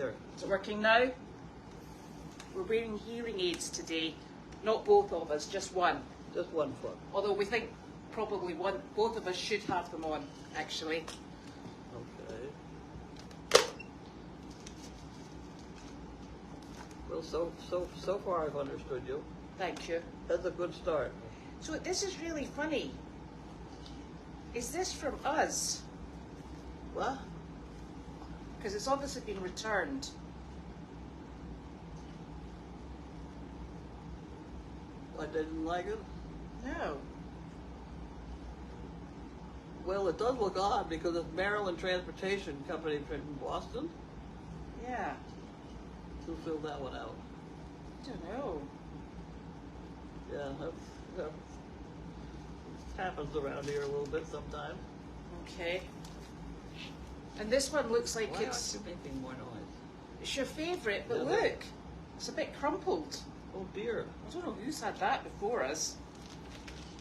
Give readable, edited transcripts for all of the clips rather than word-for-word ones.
There. Is it working now? We're wearing hearing aids today. Not both of us, just one. Just one foot. Although we think probably both of us should have them on, actually. Okay. Well, so far I've understood you. Thank you. That's a good start. So this is really funny. Is this from us? What? Because it's obviously been returned. I didn't like it? No. Well, it does look odd because it's Maryland Transportation Company from Boston. Yeah. Who filled that one out? I don't know. Yeah, that happens around here a little bit sometimes. Okay. And this one looks like Why it's aren't you making more noise? it's your favourite, but Yeah, look, it's a bit crumpled. Oh dear. I don't know who's had that before us.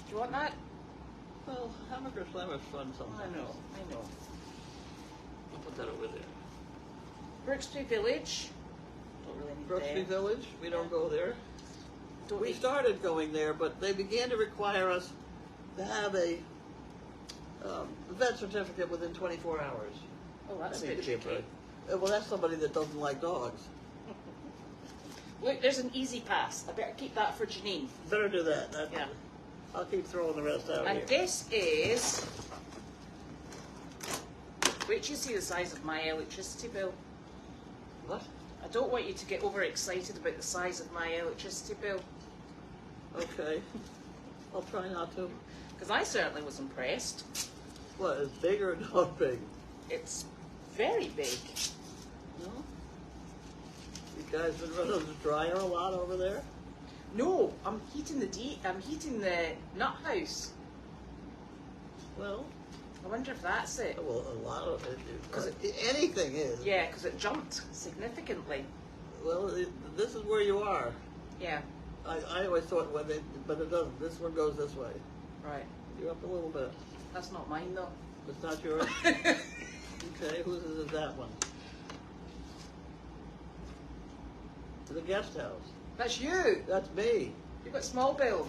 Do you want that? Well, hamburger slam is fun sometimes. I know. I'll put that over there. Brooksby Village. Don't really need Brooksby there. Village, we don't go there. Don't We need- started going there, but they began to require us to have a vet certificate within 24 hours. Oh, that's a I mean, bit tricky. Well, that's somebody that doesn't like dogs. Look, there's an easy pass. I better keep that for Janine. Better do that. Yeah. I'll keep throwing the rest out And here. this is. Wait till you see the size of my electricity bill. What? I don't want you to get overexcited about the size of my electricity bill, Okay. I'll try not to. because I certainly was impressed. What, is big or not big? It's very big. No? You guys been running the dryer a lot over there? No, I'm heating the nut house. Well, I wonder if that's it. well, a lot of it. 'Cause Anything is. Yeah, because it jumped significantly. Well, this is where you are. Yeah, I always thought but it doesn't. This one goes this way. right. You're up a little bit. That's not mine though. It's not yours? Okay, whose is that one? The guest house. That's you. That's me. You've got small bill.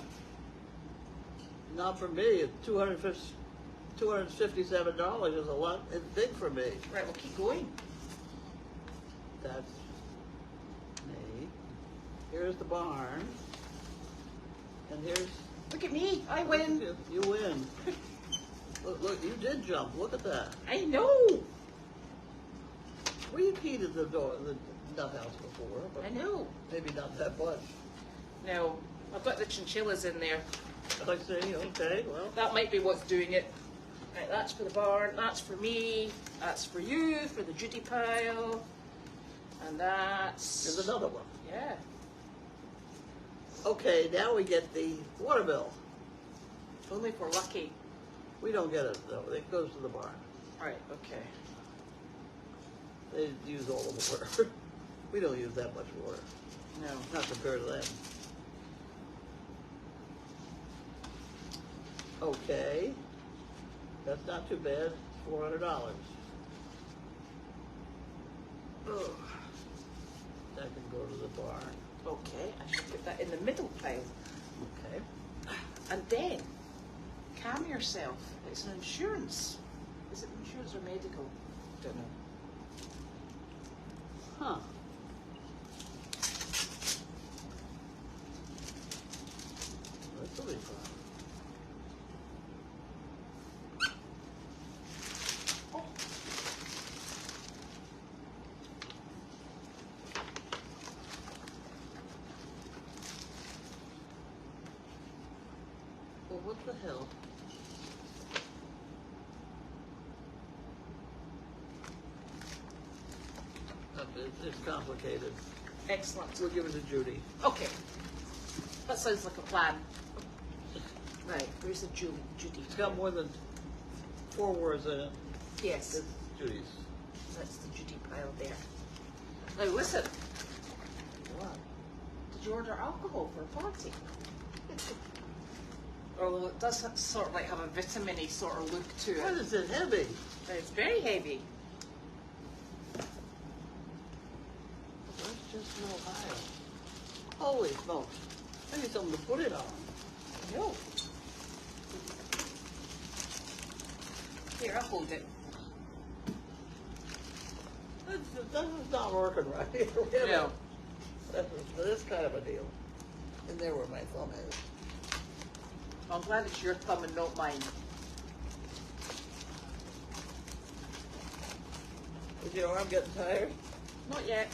Not for me. It's $257 is a lot. It's big for me. Right, we'll keep going. That's me. Here's the barn. And here's... Look at me. I win. You win. Look, you did jump. Look at that. I know. Well, you've heated the nut house before, but I know. maybe not that much. No, I've got the chinchillas in there. I see. Okay, well. That might be what's doing it. Right, that's for the barn. That's for me. That's for you, for the duty pile. And that's... There's another one. Yeah. Okay, now we get the water bill. Only if we're lucky. We don't get it, though. It goes to the barn. Right, okay. They use all the water. We don't use that much water. No. Not compared to them. Okay. That's not too bad. $400. Oh. That can go to the barn. Okay, I should put that in the middle pile. Okay. And then, calm yourself. It's an insurance. Is it insurance or medical? Don't know. Huh. This will be fun. Oh. Well, what the hell? It's complicated. Excellent. We'll give it to Judy. Okay. That sounds like a plan. Right, where's the Judy? It's got more than 4 words in it. Yes, It's Judy's. that's the Judy pile there. Now listen, What? did you order alcohol for a party? Although it does sort of like have a vitamin-y sort of look to What it. is it heavy? It's very heavy. just no higher. Holy smokes. I need something to put it on. No. Here, I'll hold it. This is not working right here. Really. No. This kind of a deal. And there where my thumb is. I'm glad it's your thumb and not mine. Is your arm getting tired? Not yet.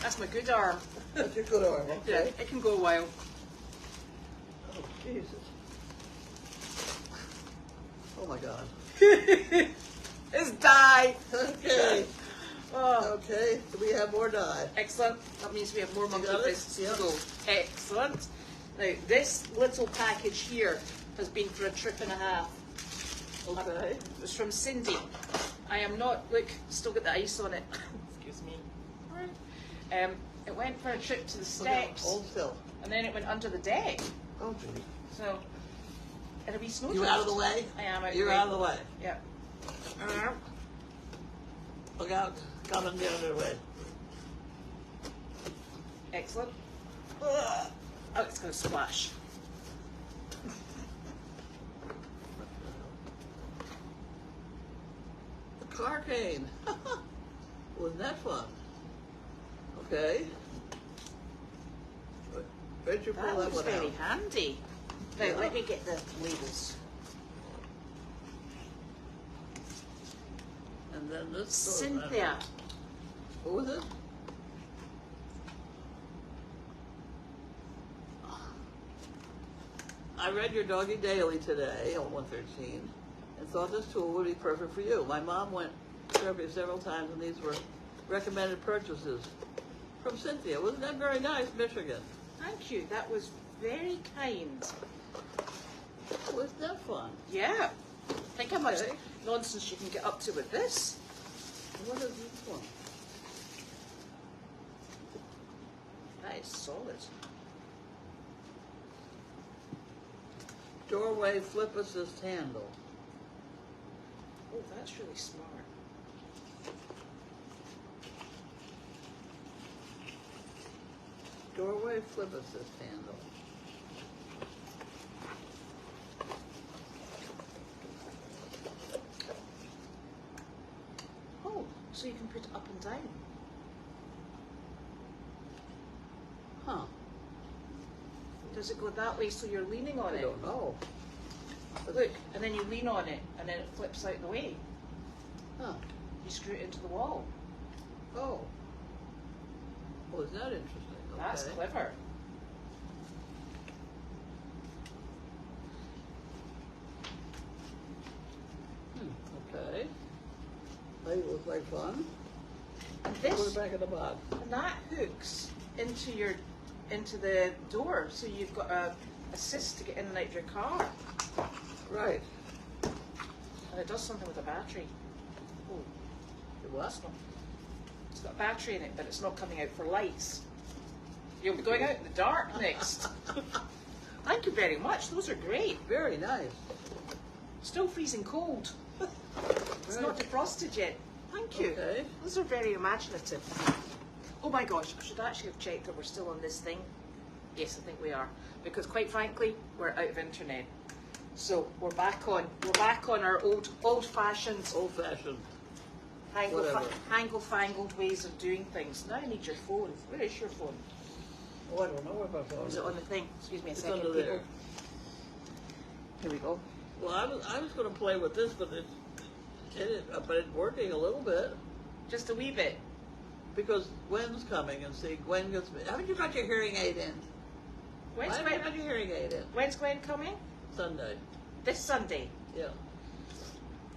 That's my good arm. That's your good arm, Yeah, okay. it can go a while. Oh, Jesus. Oh, my God. It's dye. Okay. Oh, Okay. Do we have more dye? excellent. That means we have more monkey got it? business Yep. to go. Excellent. Now, this little package here has been for a trip and a half. Okay. It was from Cindy. I am not, look, still got the ice on it. Excuse me. It went for a trip to the steps, Hold still. and then it went under the deck. Oh, geez. So, it'll be snow. You out of the way? I am out You're the way. out of the way. Yeah. Look out. Come and get under the way. Excellent. Oh, it's going to splash. The Carlene. Wasn't that fun? Okay. Where'd you pull That that was one very out? handy. Now, Yeah. let me get the labels. And then this. Cynthia. Who was it? I read your Doggy Daily today on 113 and thought this tool would be perfect for you. My mom went therapy several times and these were recommended purchases from Cynthia. Wasn't that very nice, Michigan? Thank you. That was very kind. Wasn't that fun? Yeah. Think how much Okay. nonsense you can get up to with this. What is this one? That is solid. Doorway flip assist handle. Oh, that's really smart. Doorway flip assist handle. Oh, so you can put it up and down. Huh. Does it go that way so you're leaning on I it? don't know. Look, and then you lean on it, and then it flips out the way. Huh. You screw it into the wall. Oh. Well, isn't that interesting? That's Okay. clever. Okay. That looks like fun. And Put this, it back in the box. and that hooks into the door, so you've got a assist to get in and out of your car. Right. And it does something with a battery. Oh, The what? it's got a battery in it, but it's not coming out for lights. You'll be going out in the dark next. Thank you very much. Those are great. Very nice. Still freezing cold. It's Right. not defrosted yet. Thank you. Okay. Those are very imaginative. Oh my gosh, I should actually have checked that we're still on this thing. Yes, I think we are. Because quite frankly, we're out of internet. So we're back on our old-fashioned, Old-fashioned. hangle-fangled Whatever. ways of doing things. Now I need your phone. Where is your phone? Oh, I don't know where my phone Is is. it on the thing? Excuse me a It's second, under people. there. Here we go. Well, I was going to play with this, but it's working a little bit Just a wee bit. because Gwen's coming and see Gwen gets. Haven't you got your hearing aid in? Why When's haven't you got Gwen, your hearing aid in? when's Gwen coming? Sunday. This Sunday. Yeah.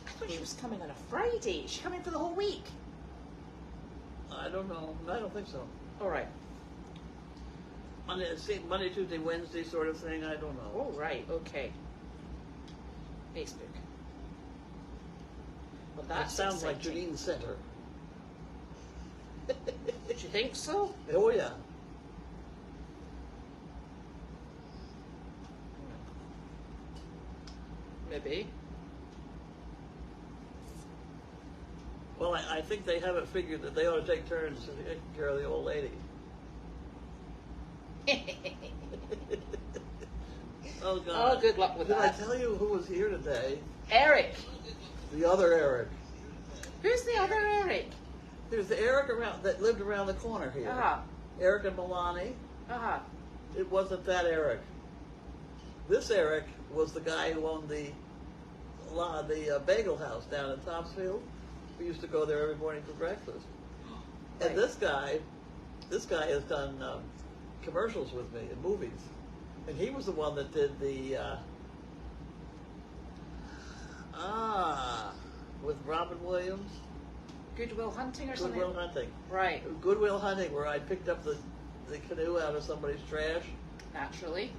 I thought she was coming on a Friday. Is she coming for the whole week? I don't know. I don't think so. All right. Monday, Tuesday, Wednesday sort of thing. I don't know. Oh, right. Okay. Facebook. Well, That that sounds like Janine Center. Did you think so? Oh yeah. Maybe. Well, I think they have it figured that they ought to take turns taking care of the old lady. Oh, God. Oh, good luck with Did that. I tell you who was here today? Eric. The other Eric. Who's the other Eric? There's the Eric that lived around the corner here. Uh-huh. Eric and Milani. Uh-huh. It wasn't that Eric. This Eric was the guy who owned the bagel house down in Topsfield. We used to go there every morning for breakfast. Right. And this guy has done commercials with me in movies. And he was the one that did the with Robin Williams. Goodwill Hunting or something? Goodwill Hunting. Right. Goodwill Hunting, where I picked up the canoe out of somebody's trash. Naturally.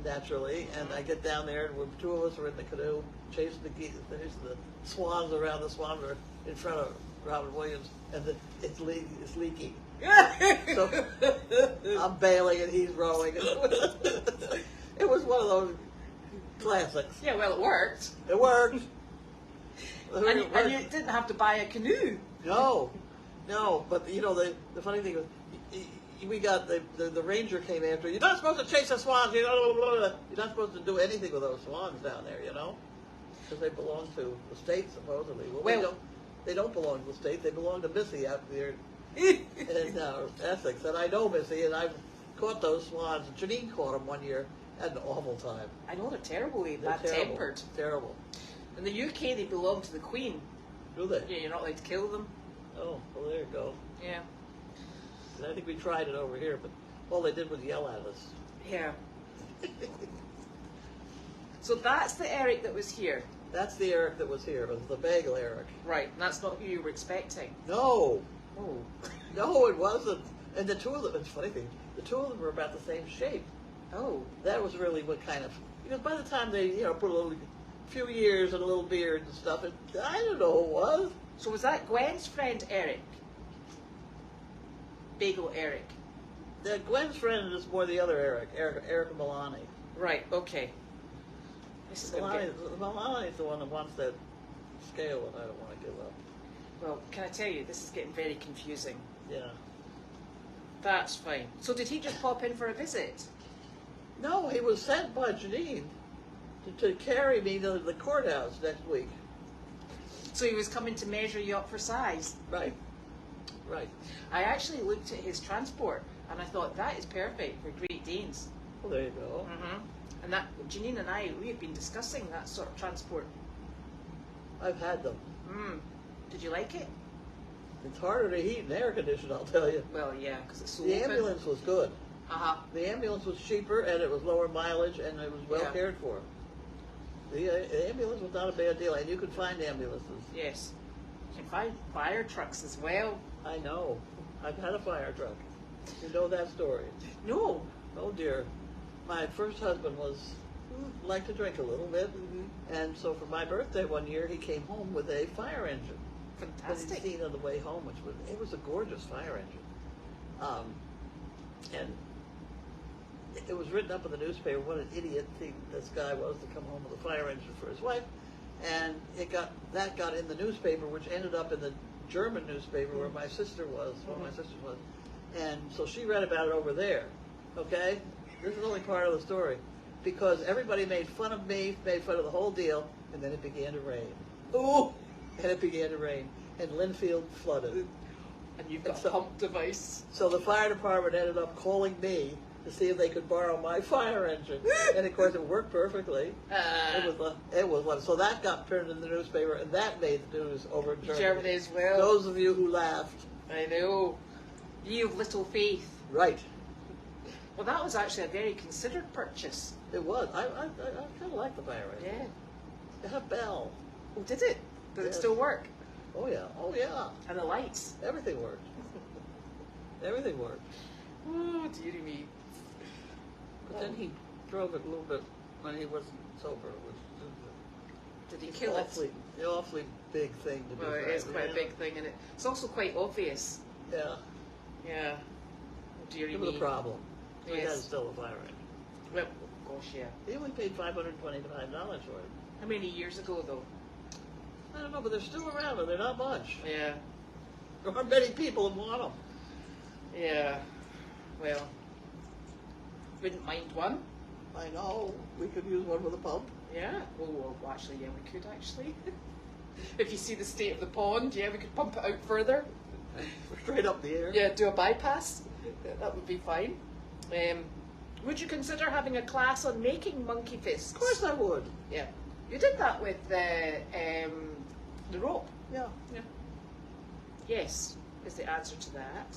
And I get down there, and two of us are in the canoe, chasing the swans around. The swans are in front of Robin Williams, and it's leaking. So I'm bailing, and he's rowing. It was one of those classics. Yeah, well, it worked. It worked. And you didn't have to buy a canoe. No, but you know the funny thing was, we got the ranger came after. You're not supposed to chase the swans. You're not supposed to do anything with those swans down there, because they belong to the state supposedly. Well, they don't belong to the state. They belong to Missy out there in Essex, and I know Missy, and I've caught those swans. Janine caught them one year. Had an awful time. I know they're terribly They're bad-tempered. Terrible. In the UK, they belong to the Queen. Do they? Yeah, you're not allowed to kill them. Oh, well, there you go. Yeah. I think we tried it over here, but all they did was yell at us. Yeah. So that's the Eric that was here. That's the Eric that was here. It was the bagel Eric. Right, and that's not who you were expecting. No. Oh. No, it wasn't. And the two of them, it's a funny thing, the two of them were about the same shape. Oh. That was really what kind of, because by the time they, put a few years and a little beard and stuff, I don't know who it was. So was that Gwen's friend Eric? Bagel Eric. Gwen's friend is more the other Eric and Milani. Right, okay. This is going to get... Milani's the one that wants that scale and I don't want to give up. Well, can I tell you, this is getting very confusing. Yeah. That's fine. So did he just pop in for a visit? No, he was sent by Janine to carry me to the courthouse next week. So he was coming to measure you up for size? Right. I actually looked at his transport and I thought that is perfect for Great Danes. Well, there you go. Mm-hmm. And that Janine and I, we have been discussing that sort of transport. I've had them. Did you like it? It's harder to heat and air condition, I'll tell you. Well, yeah, because it's so The open. ambulance was good. Uh-huh. The ambulance was cheaper and it was lower mileage and it was well cared for. The ambulance was not a bad deal, and you could find ambulances. Yes. You can find fire trucks as well. I know. I've had a fire truck. You know that story. No. Oh dear. My first husband liked to drink a little bit, and so for my birthday one year, he came home with a fire engine. Fantastic. That he'd seen on the way home, it was a gorgeous fire engine. And it was written up in the newspaper what an idiot this guy was to come home with a fire engine for his wife, and that got in the newspaper, which ended up in the German newspaper where my sister was, one of my sisters was, and so she read about it over there. Okay, this is only part of the story, because everybody made fun of me, made fun of the whole deal, and then it began to rain. Oh. And it began to rain, and Linfield flooded. And you've got a pump device. So the fire department ended up calling me to see if they could borrow my fire engine, and of course it worked perfectly. It was so that got printed in the newspaper, and that made the news over in Germany as well. Those of you who laughed, I know. You have little faith. right? Well, that was actually a very considered purchase. It was. I kind of like the fire engine. Yeah. It had a bell. Oh, did it? Did it Yes. still work? Oh yeah. And the lights. Everything worked. Everything worked. Oh, dearie me. But then he drove it a little bit when he wasn't sober. Did he kill it? An awfully big thing to do. Well, it is quite a big thing, and it's also quite obvious. Yeah. Yeah. Oh, dearie It me. was a problem. He had Yes. still a fire engine. Well, gosh, yeah. He only paid $525 for it. How many years ago, though? I don't know, but they're still around, but they're not much. Yeah. There aren't many people who want them. Yeah. Well, Wouldn't mind one. I know. We could use one with a pump. Yeah. Oh, well, actually, yeah, we could actually. If you see the state of the pond, yeah, we could pump it out further. Straight up the air. Yeah, do a bypass. That would be fine. Would you consider having a class on making monkey fists? Of course I would. Yeah. You did that with the rope. Yeah. Yeah. Yes, is the answer to that.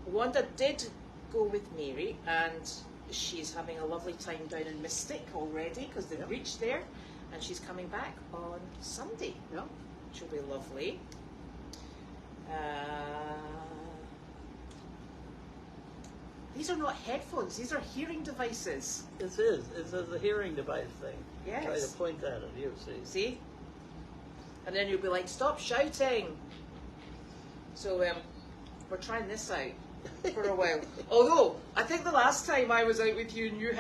Wanda did go with Mary, and she's having a lovely time down in Mystic already because they've reached there, and she's coming back on Sunday, Yeah. which will be lovely. These are not headphones, these are hearing devices. This is. It's a hearing device thing. Yes. Try to point that at you, see. See? And then you'll be like, stop shouting. So we're trying this out for a while. Although, I think the last time I was out with you and you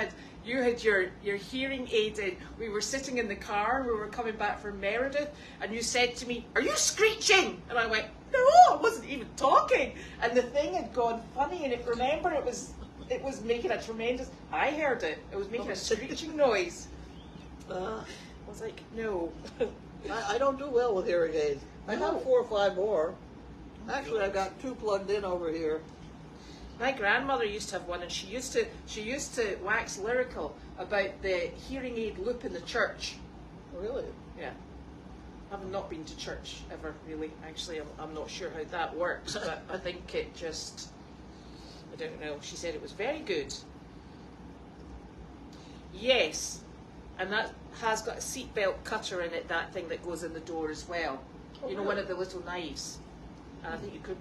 had your hearing aid in, we were sitting in the car, we were coming back from Meredith, and you said to me, are you screeching? And I went, no, I wasn't even talking. And the thing had gone funny, and it was making a tremendous, I heard it, it was making a screeching noise. I was like, no. I don't do well with hearing aids. I No. have 4 or 5 more. Actually, I've got 2 plugged in over here. My grandmother used to have one, and she used to wax lyrical about the hearing aid loop in the church. Really? Yeah. I've not been to church ever, really. Actually, I'm not sure how that works, but I think it just, I don't know. She said it was very good. Yes, and that has got a seatbelt cutter in it, that thing that goes in the door as well. Oh, You know, really? one of the little knives. And I think you could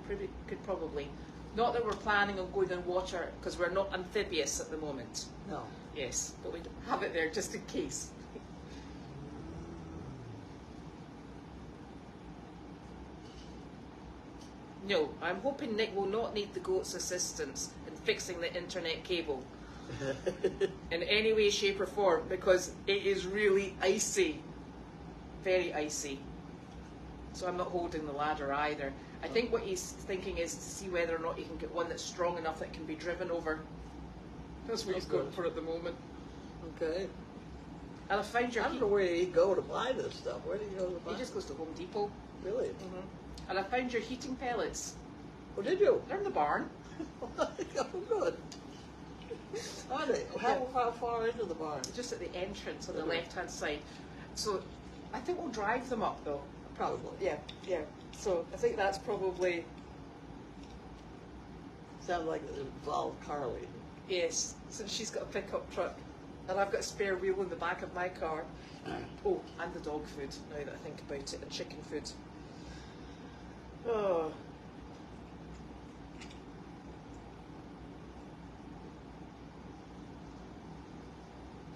probably. Not that we're planning on going in water, because we're not amphibious at the moment. No. Yes, but we have it there just in case. No, I'm hoping Nick will not need the goat's assistance in fixing the internet cable in any way, shape or form, because it is really icy. Very icy. So I'm not holding the ladder either. I think what he's thinking is to see whether or not he can get one that's strong enough that can be driven over. That's what he's going for at the moment. Okay. And I found your I don't know where you go to buy this stuff. Where do you go to buy He just goes to Home Depot. Really? And I found your heating pellets. Oh, did you? They're in the barn. Oh, good. Are they? How far into the barn? Just at the entrance on the left-hand side. So I think we'll drive them up though. Probably. Yeah, yeah. So I think that's probably, Sounds like it involved Carlene. yes, since she's got a pickup truck and I've got a spare wheel in the back of my car. Oh, and the dog food, now that I think about it, and chicken food. Oh.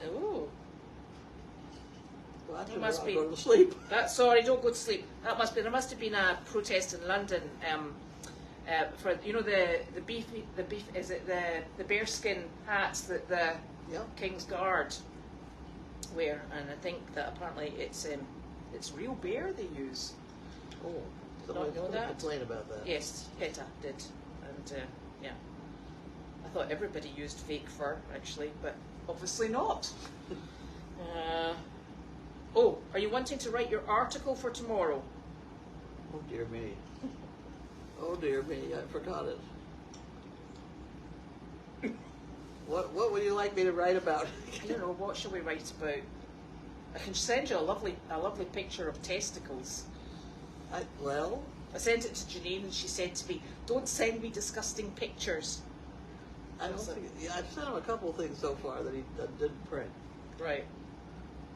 Oh. Well, that's It must I'll be. go to sleep. Sorry, don't go to sleep. There must have been a protest in London for the beef is it the bearskin hats that the King's Guard wear, and I think that apparently it's real bear they use. Oh, Did not somebody's know going to that. complain about that. Yes, PETA did, and yeah, I thought everybody used fake fur actually, but obviously not. Oh, are you wanting to write your article for tomorrow? Oh dear me. Oh dear me, I forgot it. What would you like me to write about? I don't know, what shall we write about? I can send you a lovely picture of testicles. I sent it to Janine and she said to me, don't send me disgusting pictures. I don't think. Yeah, I've sent him a couple of things so far that he didn't print. Right.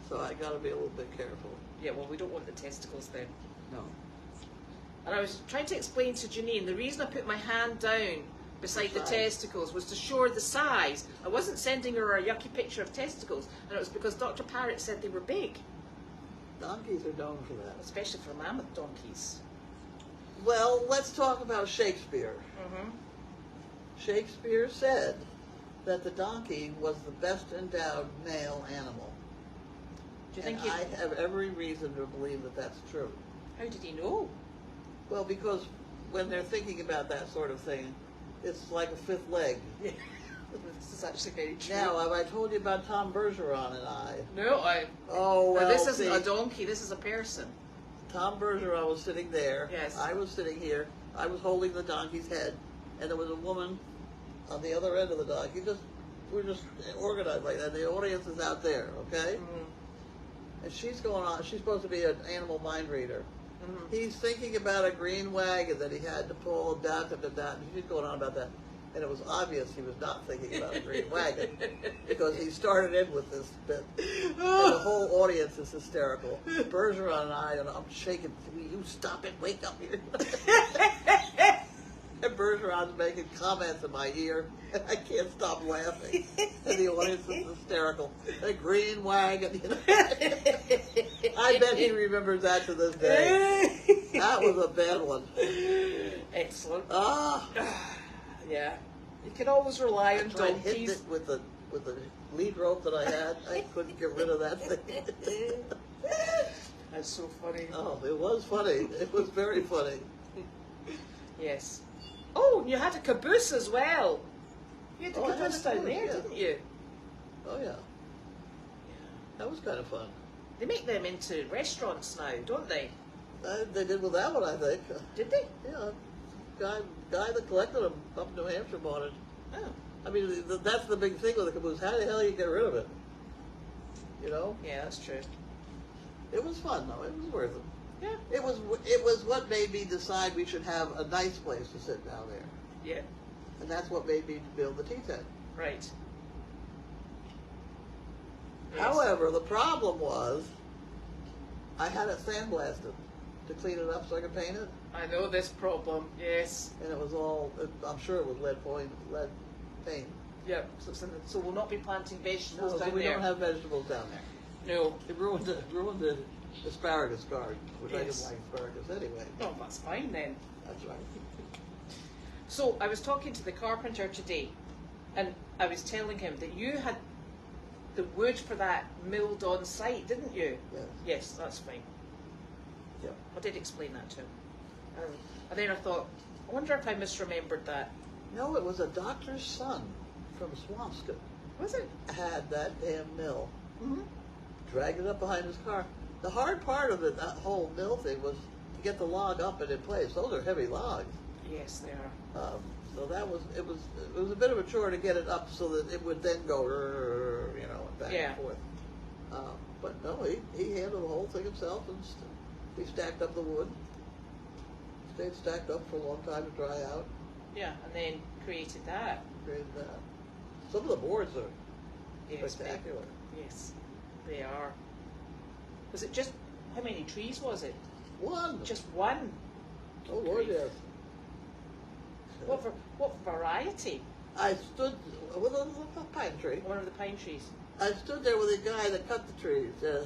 So I got to be a little bit careful. Yeah, well, we don't want the testicles then. No. And I was trying to explain to Janine, the reason I put my hand down beside the testicles was to show her the size. I wasn't sending her a yucky picture of testicles, and it was because Dr. Parrott said they were big. Donkeys are known for that. Especially for mammoth donkeys. Well, let's talk about Shakespeare. Mm-hmm. Shakespeare said that the donkey was the best endowed male animal. Do you think I have every reason to believe that that's true. How did he know? Well, because when they're thinking about that sort of thing, it's like a fifth leg. This is actually very true. Now, have I told you about Tom Bergeron and I? No, Oh, well, now, this isn't see, a donkey. This is a person. Tom Bergeron was sitting there. Yes. I was sitting here. I was holding the donkey's head, and there was a woman on the other end of the donkey. We're just organized like that. The audience is out there, okay? Mm-hmm. And she's going on. She's supposed to be an animal mind reader. Mm-hmm. He's thinking about a green wagon that he had to pull, and she's going on about that. And it was obvious he was not thinking about a green wagon because he started in with this bit. And the whole audience is hysterical. Bergeron and I'm shaking. Will you stop it? Wake up here. And Bergeron's making comments in my ear, and I can't stop laughing. And the audience is hysterical. A green wagon, you know. I bet he remembers that to this day. That was a bad one. Excellent. Ah. Yeah. You can always rely on I hit donkeys. it with the lead rope that I had. I couldn't get rid of that thing. That's so funny. Oh, it was funny. It was very funny. Yes. Oh, you had a caboose as well. You had the Oh, I had caboose a down caboose, there, yeah. didn't you? Oh yeah, that was kind of fun. They make them into restaurants now, don't they? They did with that one, I think. Did they? Yeah, guy that collected them up in New Hampshire bought it. Oh. I mean, that's the big thing with the caboose. How the hell do you get rid of it? You know? Yeah, that's true. It was fun though. It was worth it. Yeah. It was what made me decide we should have a nice place to sit down there, Yeah. and that's what made me build the tea tent. Right. Yes. However, the problem was I had it sandblasted to clean it up so I could paint it, I know this problem. Yes. and it was all, I'm sure it was lead paint. Yep. So we'll not be planting vegetables No, so down we there. don't have vegetables down there. No. It ruined the asparagus garden, which I Yes. didn't like asparagus anyway. Oh, that's fine then. That's right. So I was talking to the carpenter today, and I was telling him that you had the wood for that milled on site, didn't you? Yes. Yes, that's fine. Yep. I did explain that to him. And then I thought, I wonder if I misremembered that. No, it was a doctor's son from Swampscott Was it? had that damn mill. Mm-hmm. Dragged it up behind his car. The hard part of it, that whole mill thing, was to get the log up and in place. Those are heavy logs. Yes, they are. So it was a bit of a chore to get it up so that it would then go, you know, and back Yeah. and forth. But no, he handled the whole thing himself, and he stacked up the wood. Stayed stacked up for a long time to dry out. Yeah, and then created that. Created that. Some of the boards are Yes, spectacular. Yes, they are. Was it just, how many trees was it? One. Just one. Oh Lord, Grief. yes. What variety? I stood with a pine tree. One of the pine trees. I stood there with a guy that cut the trees, the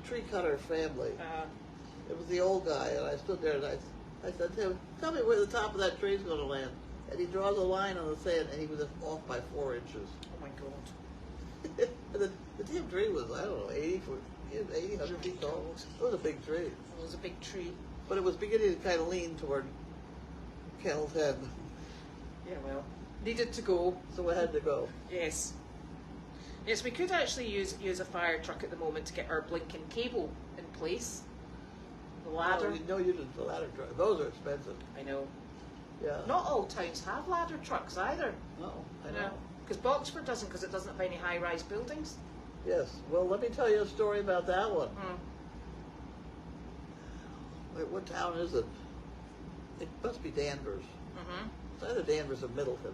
tree cutter family. It was the old guy, and I stood there and I said to him, "Tell me where the top of that tree is going to land." And he draws a line on the sand, and he was off by 4 inches. Oh my God. And the damn tree was, I don't know, 80, 100 feet tall. It was a big tree. It was a big tree. But it was beginning to kind of lean toward Kennel's Head, Yeah, well, needed to go. so I had to go. Yes. Yes, we could actually use a fire truck at the moment to get our blinking cable in place. The ladder. No, you didn't. The ladder truck. Those are expensive. I know. Yeah. Not all towns have ladder trucks either. No, I know. Because Boxford doesn't, because it doesn't have any high-rise buildings. Yes. Well, let me tell you a story about that one. Wait, what town is it? It must be Danvers. Mm-hmm. It's either Danvers or Middleton.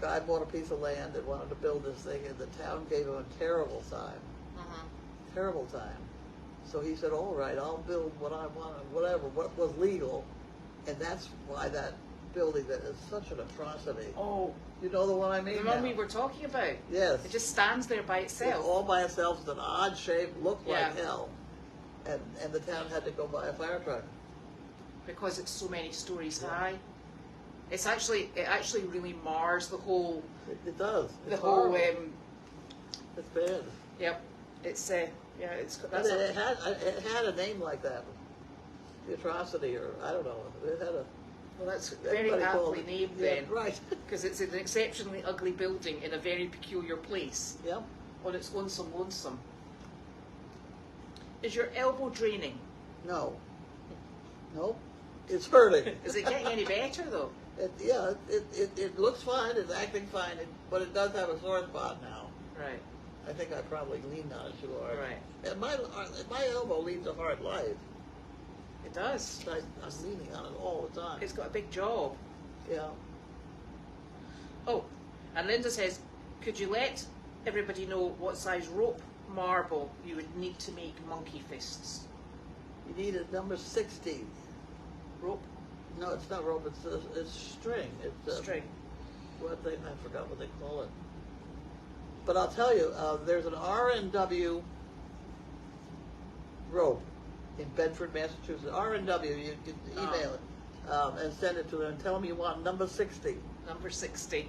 Guy bought a piece of land and wanted to build this thing, and the town gave him a terrible time. Mm-hmm. Terrible time. So he said, all right, I'll build what I want, whatever, what was legal. And that's why that building that is such an atrocity. Oh, You know the one I mean the one now? we were talking about. Yes. It just stands there by It's itself. all by itself. It's an odd shape, looked like Yeah. hell. And the town had to go buy a fire truck. Because it's so many stories high. It actually really mars the whole, It does. the It's whole, horrible. It's bad. yep. It's, yeah, it's, But that's it had a name like that. The atrocity, or I don't know. It had a Well, that's very Everybody calls aptly it. named Yeah, then. right. Because it's an exceptionally ugly building in a very peculiar place. Yep. On its lonesome. Is your elbow draining? No. Nope. It's hurting. Is it getting any better though? It looks fine. It's acting fine. But it does have a sore spot now. Right. I think I probably leaned on it too hard. Right. And my elbow leads a hard life. It does. I'm leaning on it all the time. It's got a big job. Yeah. Oh, and Linda says, could you let everybody know what size rope marble you would need to make monkey fists? You need a number 60. Rope? No, it's not rope. It's string. It's String. I forgot what they call it. But I'll tell you, there's an R&W rope in Bedford, Massachusetts. R&W, you can email it and send it to them and tell them you want number 60. Number 60.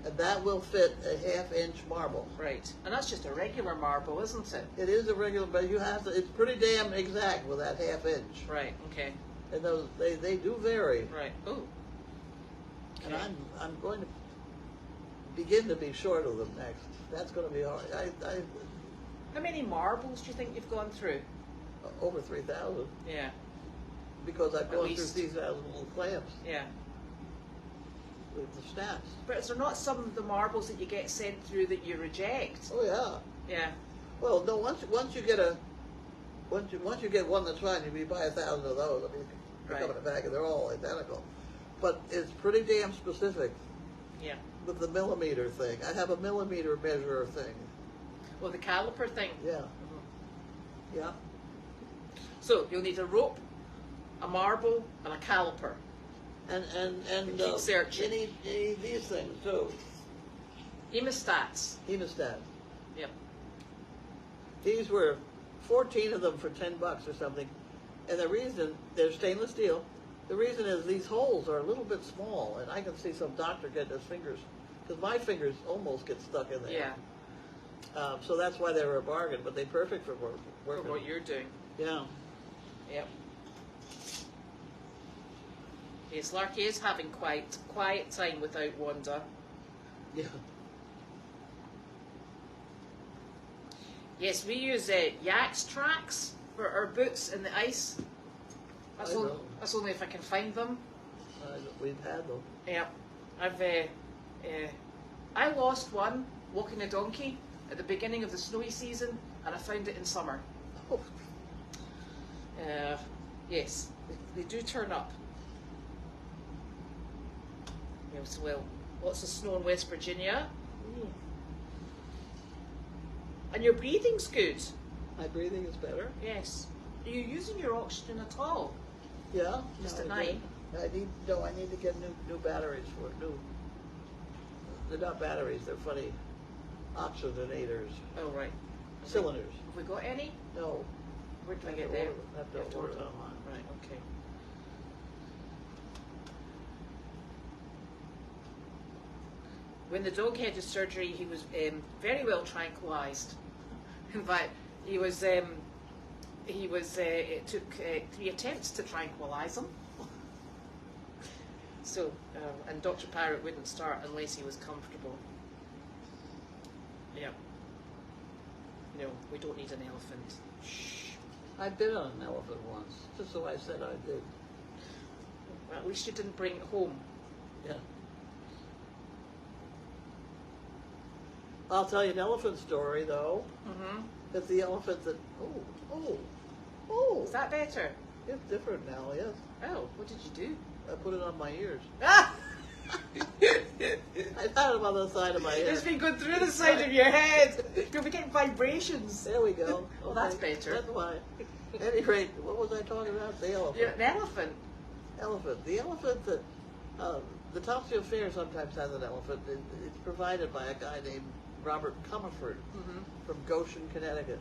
And that will fit a half-inch marble. Right. And that's just a regular marble, isn't it? It is a regular, but you have to, it's pretty damn exact with that half-inch. Right, okay. And those, they do vary. Right. Oh. And I'm going to begin to be short of them next. That's going to be hard. How many marbles do you think you've gone through? Over 3,000. Yeah. Because I've At gone through least. 3,000 little clamps Yeah. with the snaps. But is there not some of the marbles that you get sent through that you reject? Oh yeah. Yeah. Well, no. Once you get once you get one that's fine, you buy 1,000 of those. I mean, they come in a bag and they're all identical. But it's pretty damn specific. Yeah. With the millimeter thing, I have a millimeter measure thing. Well, the caliper thing. Yeah. Mm-hmm. Yeah. So you'll need a rope, a marble, and a caliper. And keep searching. you need these things too. Hemostats. Hemostat. Yep. These were 14 of them for $10 or something. And the reason, they're stainless steel. The reason is these holes are a little bit small, and I can see some doctor getting his fingers, because my fingers almost get stuck in there. Yeah. So that's why they were a bargain, but they're perfect for working. For what you're doing. Yeah. Yep. Yes, Larky is having quiet time without Wanda. Yeah. Yes, we use Jacques tracks for our boots in the ice. That's only if I can find them. We've had them. Yep. I lost one walking a donkey at the beginning of the snowy season, and I found it in summer. Oh. Yes, they do turn up. Yes, well, lots of snow in West Virginia. And your breathing's good. My breathing is better. Yes. Are you using your oxygen at all? Yeah. Just no, at I night? do. I need to get new batteries for it. They're not batteries, they're funny oxygenators. Oh, right. Cylinders. Have we got any? No. Where do I Have get to them? order them. Have to You have to order order them. them. Right, okay. When the dog had his surgery, he was very well tranquilized. In fact, it took 3 attempts to tranquilize him. So, and Dr. Parrott wouldn't start unless he was comfortable. Yeah. No, we don't need an elephant. Shh. I've been on an elephant once, just so I said I did. Well, at least you didn't bring it home. Yeah. I'll tell you an elephant story, though. Mm-hmm. It's the elephant that, oh. Is that better? It's different now, yes. Oh, what did you do? I put it on my ears. Ah! I've had it on the side of my head. It's been going through the side of your head. You'll be getting vibrations. There we go. Well, that's better. That's why. At any rate, what was I talking about? The elephant. You're an elephant. Elephant. The elephant that, the Topsfield Fair sometimes has an elephant. It's provided by a guy named Robert Comerford from Goshen, Connecticut.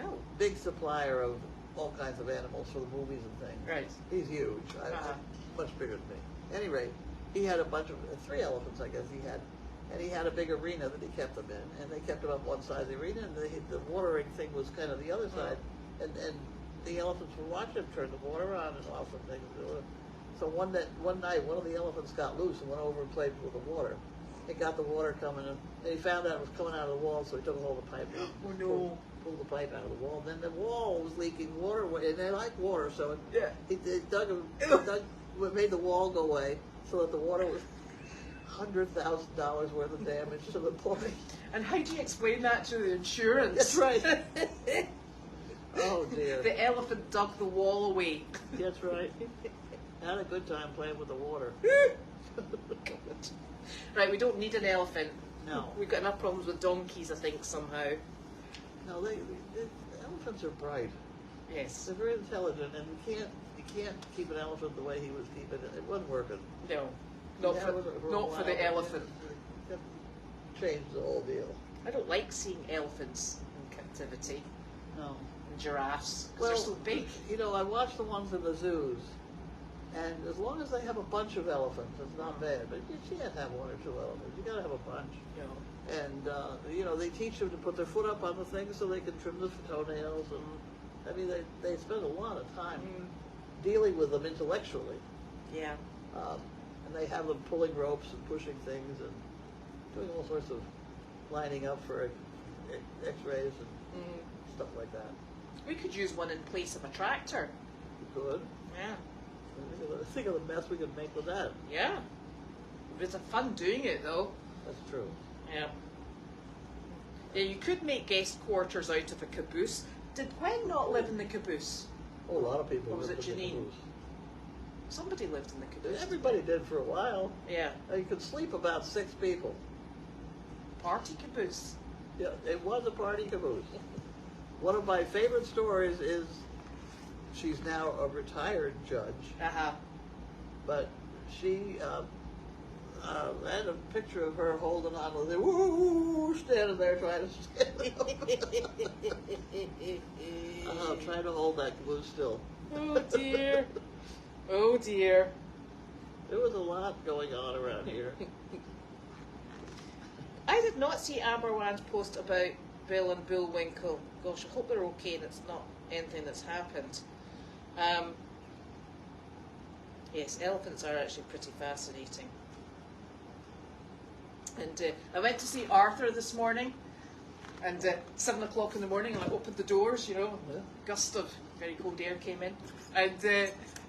Oh. Big supplier of all kinds of animals for the movies and things. Right. He's huge. Much bigger than me. At any rate, he had a bunch of, 3 elephants, I guess he had. And he had a big arena that he kept them in. And they kept them up one side of the arena, and the watering thing was kind of the other side. And the elephants would watch him turn the water on and off and things. So one night, one of the elephants got loose and went over and played with the water. It got the water coming in, and he found out it was coming out of the wall, so he took a hold of the pipe. Oh no. Pulled the pipe out of the wall. Then the wall was leaking water, and they like water, so he made the wall go away, so that the water was $100,000 worth of damage to the place. And how do you explain that to the insurance? That's right. Oh dear. The elephant dug the wall away. That's right. Had a good time playing with the water. Right, we don't need an elephant. No. We've got enough problems with donkeys, I think, somehow. No, elephants are bright. Yes. They're very intelligent, and you can't keep an elephant the way he was keeping it. It wasn't working. No. Not for the elephant. That changed the whole deal. I don't like seeing elephants in captivity. No. And giraffes, because they're so big. You know, I watch the ones in the zoos, and as long as they have a bunch of elephants, it's not bad. But you can't have one or two elephants. You got to have a bunch. No. And you know, they teach them to put their foot up on the thing so they can trim the toenails, and I mean, they spend a lot of time dealing with them intellectually. Yeah. And they have them pulling ropes and pushing things and doing all sorts of lining up for X-rays and stuff like that. We could use one in place of a tractor. You could. Yeah. Think of the mess we could make with that. Yeah. It's a fun doing it, though. That's true. Yeah. Yeah, you could make guest quarters out of a caboose. Did Gwen not live in the caboose? Oh, a lot of people. Or was lived it in the Janine? caboose. Somebody lived in the caboose. Everybody did for a while. Yeah. You could sleep about 6 people. Party caboose. Yeah, it was a party caboose. One of my favorite stories is she's now a retired judge, Uh-huh. but she had a picture of her holding on to the woo, standing there trying to stand up. Trying to hold that caboose still. Oh dear. Oh dear. There was a lot going on around here. I did not see Amber Wand's post about Bill and Bullwinkle. Gosh, I hope they're okay and it's not anything that's happened. Yes, elephants are actually pretty fascinating. And I went to see Arthur this morning, and 7 o'clock in the morning, and I opened the doors, you know, Yeah. a gust of very cold air came in, and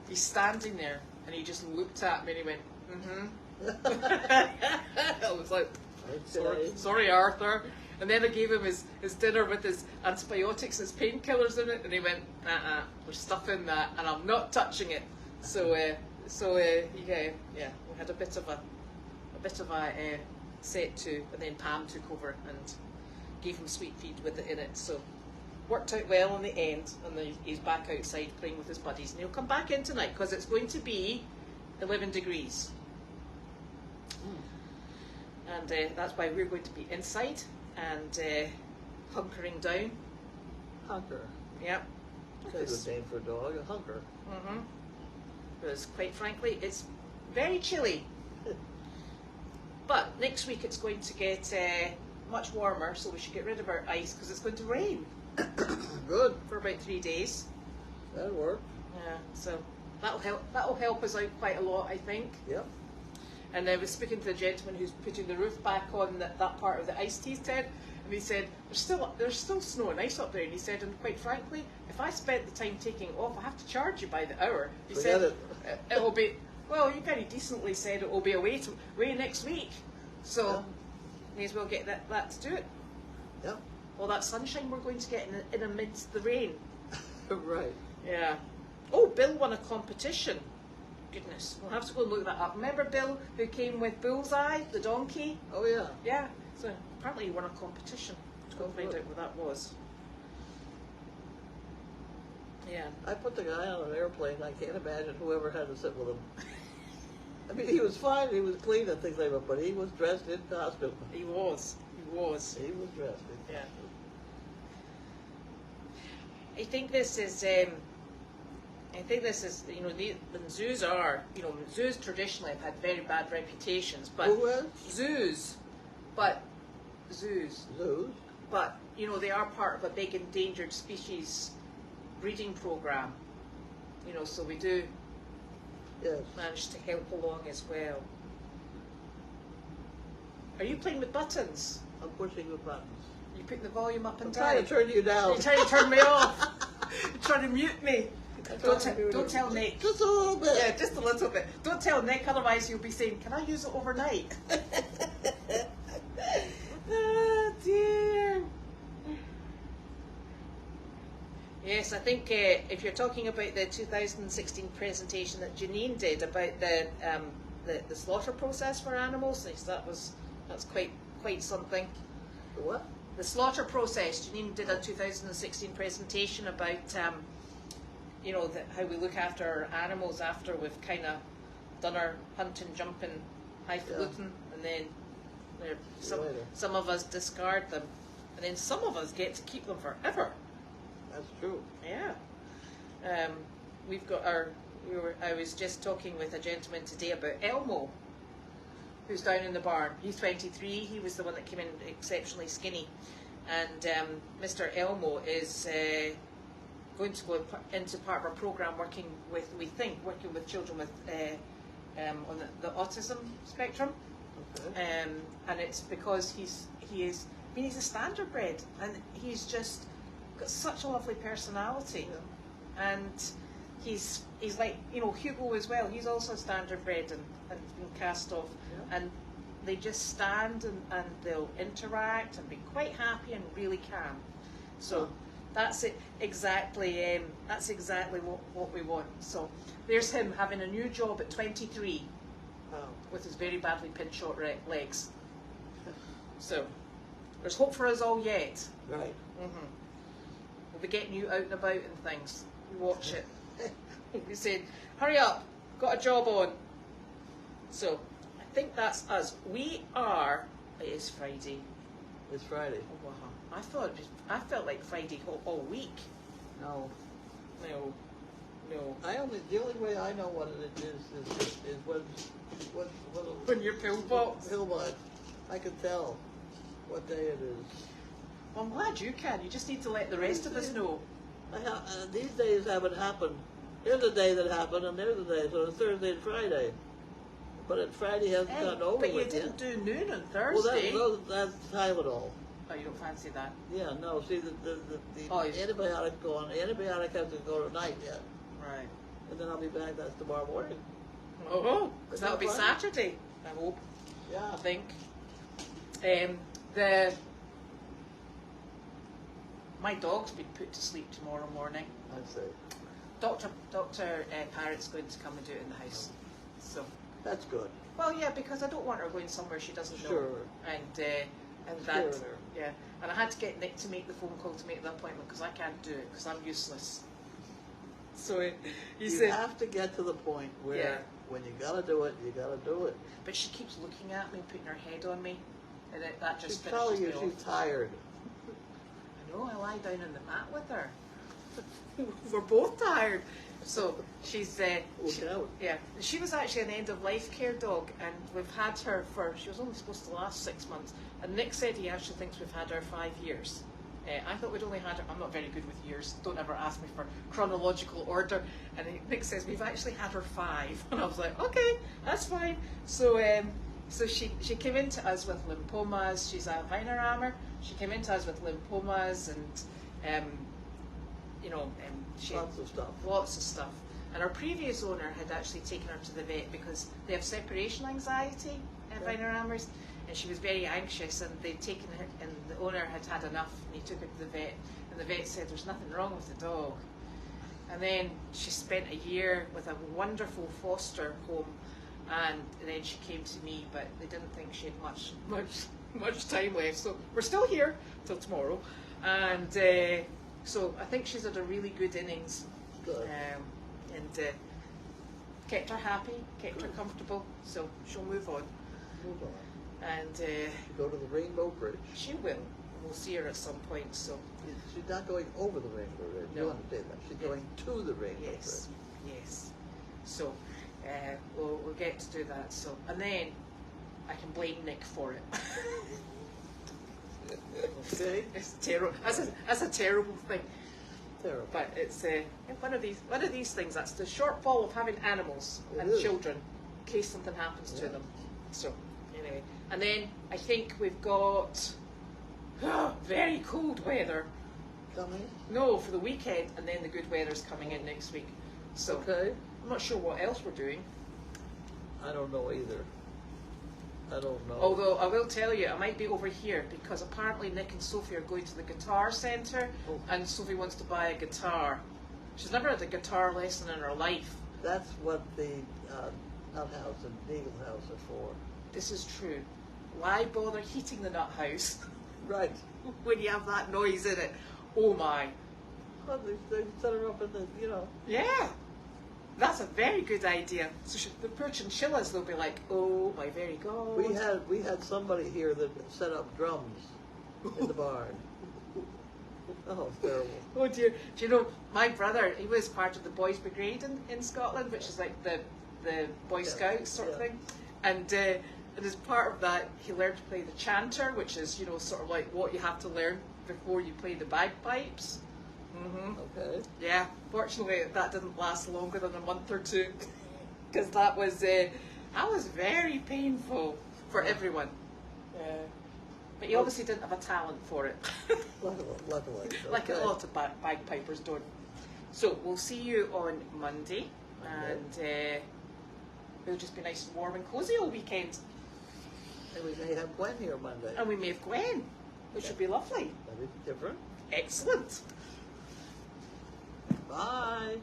he's standing there, and he just looked at me and he went, I was like, sorry, Arthur. And then I gave him his dinner with his antibiotics, his painkillers in it, and he went, we're stuffing that, and I'm not touching it. So yeah, we had a bit of a set to, and then Pam took over and gave him sweet feed with it in it. So worked out well in the end, and then he's back outside playing with his buddies, and he'll come back in tonight because it's going to be 11 degrees. And that's why we're going to be inside and hunkering down. Hunker. Yep. That's a good name for a dog, a hunker. Because quite frankly, it's very chilly. But next week it's going to get much warmer, so we should get rid of our ice because it's going to rain. Good. For about 3 days. That'll work. Yeah, so that'll help us out quite a lot, I think. Yep. And I was speaking to the gentleman who's putting the roof back on that part of the iced tea tent, and he said there's still snow and ice up there. And he said, and quite frankly, if I spent the time taking it off, I have to charge you by the hour. He said it will be. Well, you very decently said it will be away next week, so may as well get that to do it. Yep. All that sunshine we're going to get in amidst the rain. Right. Yeah. Oh, Bill won a competition. Goodness, we'll have to go and look that up. Remember Bill who came with Bullseye, the donkey? Oh yeah. Yeah. So apparently he won a competition. Let's go and find out what that was. Yeah. I put the guy on an airplane. I can't imagine whoever had to sit with him. I mean, he was fine. He was clean and things like that, but he was dressed in costume. He was. He was. He was dressed in. Yeah. I think this is, you know, the zoos are, you know, zoos traditionally have had very bad reputations, but Who was? zoos, Zoos. but you know, they are part of a big endangered species breeding program. You know, so we do Yes. managed to help along as well. Are you playing with buttons? I'm pushing the buttons. You putting the volume up and I'm down? trying to turn you down. You're trying to turn me off. You're trying to mute me. Don't tell Nick. Just a little bit. Yeah, just a little bit. Don't tell Nick, otherwise you'll be saying, "Can I use it overnight?" Oh dear. Yes, I think if you're talking about the 2016 presentation that Janine did about the slaughter process for animals, that's quite something. The what? The slaughter process. Janine did a 2016 presentation about how we look after our animals after we've kind of done our hunting, jumping, highfalutin, and then some of us discard them, and then some of us get to keep them forever. That's true. Yeah. We've got I was just talking with a gentleman today about Elmo, who's down in the barn. He's 23. He was the one that came in exceptionally skinny, and Mr. Elmo is going to go into part of our program working with children with on the autism spectrum. Okay. And it's because he's a standardbred, and he's just got such a lovely personality. Yeah. And he's like, Hugo as well. He's also standardbred and been cast off. Yeah. And they just stand and they'll interact and be quite happy and really calm. So that's it exactly. That's exactly what we want. So there's him having a new job at 23 Wow. with his very badly pinch-shot legs. So there's hope for us all yet. Right. Mm-hmm. We'll be getting you out and about and things. Watch it. We said, hurry up, got a job on. So I think that's us. It is Friday. It's Friday. Oh, wow. I felt like Friday all week. No. No. The only way I know what it is When your pillbox. Pillbox. I can tell what day it is. Well, I'm glad you can. You just need to let the rest of us know. These days haven't happened. Here's a day that happened, and there's a day. So it's Thursday and Friday. But Friday hasn't gotten over but you with didn't yet. do noon on Thursday. Well, that's Tylenol. Oh, you don't fancy that? Yeah, no. See, the antibiotic has to go tonight yet, Right. and then I'll be back. That's tomorrow morning. Oh, because that'll be fun? Saturday, I hope. Yeah. I think. My dog's been put to sleep tomorrow morning. I see. Dr. Parrott's going to come and do it in the house. So, That's good. well, yeah, because I don't want her going somewhere she doesn't know. Sure. And that, Scaring her. yeah. And I had to get Nick to make the phone call to make the appointment because I can't do it because I'm useless. So he You said, have to get to the point where Yeah. when you gotta do it, you gotta do it. but she keeps looking at me, putting her head on me, and that just She's finishes telling you me off. she's tired. I know, I lie down on the mat with her. We're both tired. So she's Look out. yeah. She was actually an end of life care dog, and we've had her she was only supposed to last 6 months. And Nick said he actually thinks we've had her 5 years. I thought we'd only had her. I'm not very good with years. Don't ever ask me for chronological order. And Nick says we've actually had her 5, and I was like, okay, that's fine. So she came into us with lymphomas. She's a Weinerhammer. She came into us with lymphomas and she Lots of stuff. lots of stuff. And our previous owner had actually taken her to the vet because they have separation anxiety, Weinerhammers, and she was very anxious, and they'd taken her, and the owner had had enough, and he took her to the vet, and the vet said there's nothing wrong with the dog. And then she spent a year with a wonderful foster home, and then she came to me, but they didn't think she had much time left, so we're still here till tomorrow. And so I think she's had a really good innings. Good. And kept her happy, kept her comfortable, so she'll move on. Move on. And You go to the Rainbow Bridge. she will. We'll see her at some point. So She's not going over the Rainbow Bridge. No. You understand that? She's going to the Rainbow yes, yes. So we'll get to do that. So and then I can blame Nick for it. Bridge. Okay. It's terrible. That's a terrible thing. Terrible. But it's one of these things. That's the shortfall of having animals It and is. children, in case something happens to Yeah. them. So anyway, and then I think we've got very cold weather. Coming? No, for the weekend, and then the good weather's coming in next week. So Okay. I'm not sure what else we're doing. I don't know either. I don't know. Although I will tell you, I might be over here because apparently Nick and Sophie are going to the guitar centre, Oh. and Sophie wants to buy a guitar. She's never had a guitar lesson in her life. That's what the nut house and Eagle house are for. This is true. Why bother heating the nut house Right. when you have that noise in it? Oh my. Well, they set her up in the, you know. Yeah. That's a very good idea. So the poor chinchillas, they'll be like, oh my very God. We had somebody here that set up drums in the barn. Oh, it's terrible. Oh dear. Do you know, my brother, he was part of the Boys Brigade in Scotland, which is like the Boy Scouts sort of Yeah. thing. And as part of that, he learned to play the chanter, which is, you know, sort of like what you have to learn before you play the bagpipes. Mm-hmm. Okay. Yeah, fortunately that didn't last longer than a month or two, because that was very painful for everyone. But he obviously didn't have a talent for it, Luckily. like a Okay. lot of bagpipers don't. So we'll see you on Monday, and it'll just be nice and warm and cosy all weekend. And we may have Gwen here Monday. And we may have Gwen, which would be lovely. That'd be different. Excellent. Bye.